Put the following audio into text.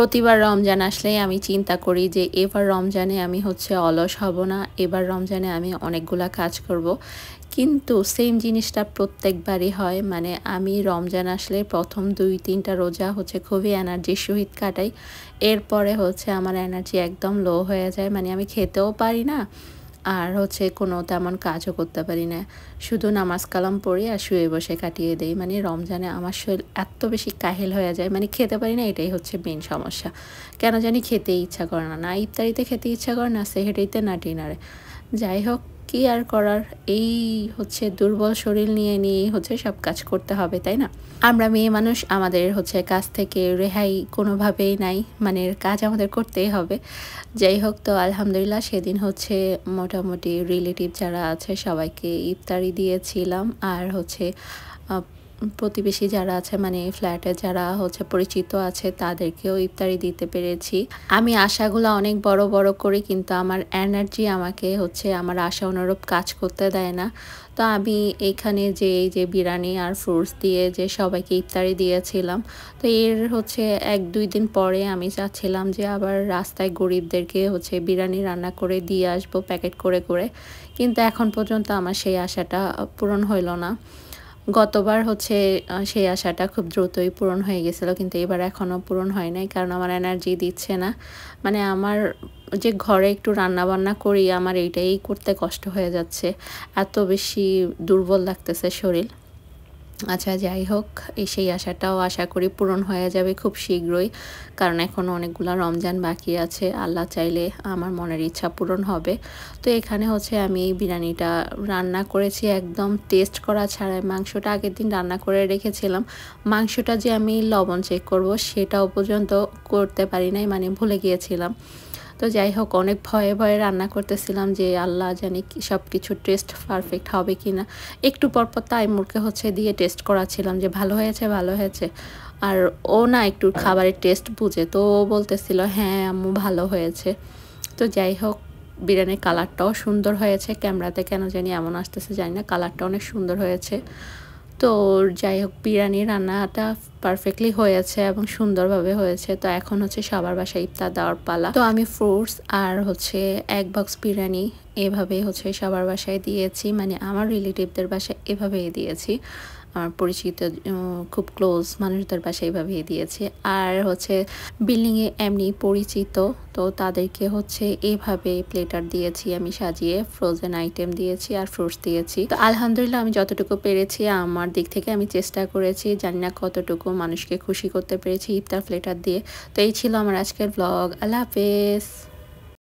প্রতিবার রমজান আসলেই আমি চিন্তা করি যে এবার রমজানে আমি হচ্ছে অলস হব না, এবার রমজানে আমি অনেকগুলা কাজ করব। কিন্তু সেম জিনিসটা প্রত্যেকবারই হয়। মানে আমি রমজান আসলে ১ম ২-৩টা রোজা হচ্ছে খুবই এনার্জির সহিত কাটাই। এরপরে হচ্ছে আমার এনার্জি একদম লো হয়ে যায়। মানে আমি খেতেও পারি না, আর হচ্ছে কোনো তেমন কাজও করতে পারি না। শুধু নামাজ কালাম পড়ি আর শুয়ে বসে কাটিয়ে দেই। মানে রমজানে আমার শরীর এত বেশি কাহিল হয়ে যায়, মানে খেতে পারি না, এটাই হচ্ছে মেইন সমস্যা। কেন জানি খেতেই ইচ্ছা করে না। না ইফতারিতে খেতে ইচ্ছা করে, না সেহরিতে, না ডিনারে। যাই হোক, কি আর করার, এই হচ্ছে দুর্বল শরীর নিয়েই হচ্ছে সব কাজ করতে হবে, তাই না? আমরা মেয়ে মানুষ, আমাদের হচ্ছে কাজ থেকে রেহাই কোনোভাবেই নাই। মানে কাজ আমাদের করতেই হবে। যাই হোক, তো আলহামদুলিল্লাহ সেদিন হচ্ছে মোটামুটি রিলেটিভ যারা আছে সবাইকে ইফতারি দিয়েছিলাম। আর হচ্ছে প্রতিবেশী যারা আছে, মানে ফ্ল্যাটে যারা হচ্ছে পরিচিত আছে, তাদেরকেও ইফতারি দিতে পেরেছি। আমি আশাগুলো অনেক বড় বড় করি, কিন্তু আমার এনার্জি আমাকে হচ্ছে আমার আশা অনুরূপ কাজ করতে দেয় না। তো আমি এখানে যে এই যে বিরিয়ানি আর ফ্রুটস দিয়ে যে সবাইকে ইফতারি দিয়েছিলাম, তো এর হচ্ছে ১-২ দিন পরে আমি চাচ্ছিলাম যে আবার রাস্তায় গরিবদেরকে হচ্ছে বিরিয়ানি রান্না করে দিয়ে আসবো প্যাকেট করে করে। কিন্তু এখন পর্যন্ত আমার সেই আশাটা পূরণ হইল না। গতবার হচ্ছে সেই আশাটা খুব দ্রুতই পূরণ হয়ে গেছিলো, কিন্তু এবার এখনও পূরণ হয় নাই, কারণ আমার এনার্জি দিচ্ছে না। মানে আমার যে ঘরে একটু রান্নাবান্না করি, আমার এইটাই করতে কষ্ট হয়ে যাচ্ছে। এত বেশি দুর্বল লাগতেছে শরীর। আচ্ছা, যাই হোক, সেই আশাটাও আশা করি পূরণ হয়ে যাবে খুব শীঘ্রই, কারণ এখনও অনেকগুলো রমজান বাকি আছে। আল্লাহ চাইলে আমার মনের ইচ্ছা পূরণ হবে। তো এখানে হচ্ছে আমি বিরিয়ানিটা রান্না করেছি একদম টেস্ট করা ছাড়াই। মাংসটা আগের দিন রান্না করে রেখেছিলাম। মাংসটা যে আমি লবণ চেক করব সেটাও পর্যন্ত করতে পারি নাই, মানে ভুলে গিয়েছিলাম। তো যাই হোক, অনেক ভয়ে ভয়ে রান্না করতেছিলাম যে আল্লাহ জানি সব কিছু টেস্ট পারফেক্ট হবে কি না। একটু পরপর তাইমুরকে হচ্ছে দিয়ে টেস্ট করাচ্ছিলাম যে ভালো হয়েছে, ভালো হয়েছে। আর ও না একটু খাবারের টেস্ট বুঝে, তো ও বলতেছিল হ্যাঁ আম্মু ভালো হয়েছে। তো যাই হোক, বিরিয়ানির কালারটাও সুন্দর হয়েছে। ক্যামেরাতে কেন জানি এমন আসতেছে জানি না, কালারটা অনেক সুন্দর হয়েছে। তো যাই হোক, বিরিয়ানি রান্নাটা পারফেক্টলি হয়েছে এবং সুন্দরভাবে হয়েছে। তো এখন হচ্ছে সবার বাসায় ইফতার দেওয়ার পালা। তো আমি ফ্রুটস আর হচ্ছে ১ বক্স বিরিয়ানি এভাবে হচ্ছে সবার বাসায় দিয়েছি। মানে আমার রিলেটিভদের বাসায় এভাবেই দিয়েছি। আমার পরিচিত খুব ক্লোজ মানুষদের বাসায় এইভাবেই দিয়েছি। আর হচ্ছে বিল্ডিংয়ে এমনি পরিচিত, তো তাদেরকে হচ্ছে এভাবে প্লেটার দিয়েছি আমি সাজিয়ে, ফ্রোজেন আইটেম দিয়েছি আর ফ্রুটস দিয়েছি। তো আলহামদুলিল্লাহ আমি যতটুকু পেরেছি আমার দিক থেকে আমি চেষ্টা করেছি। জানি না কতটুকু মানুষকে খুশি করতে পেরেছি ইফতার প্লেটার দিয়ে। তো এই ছিল আমার আজকের ব্লগ। আল্লাহ হাফেজ।